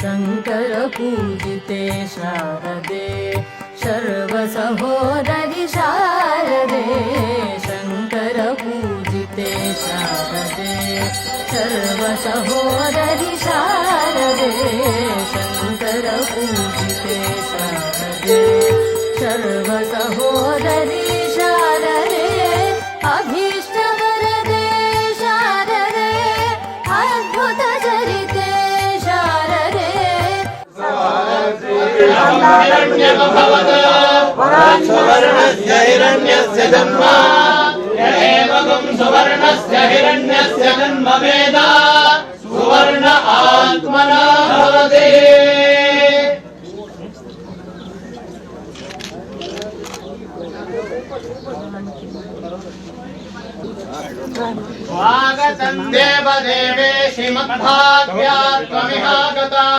शंकर पूजिते शारदे सर्वसहोदरि शारदे शंकर पूजिते शारदे सर्वसहोदरि शारदे शंकर पूजिते शारदे सर्वसहोदरि शारदे अभीष्टवरदे शारदे अद्भुत चरिते शारदे सुवर्णस्य हिरण्यस्य जन्म एवं सुवर्णस्य हिरण्यस्य जन्म वेद सुवर्ण आत्मना भवति। स्वागतं देवदेवेशि मद्भाग्यात् त्वमिहागता।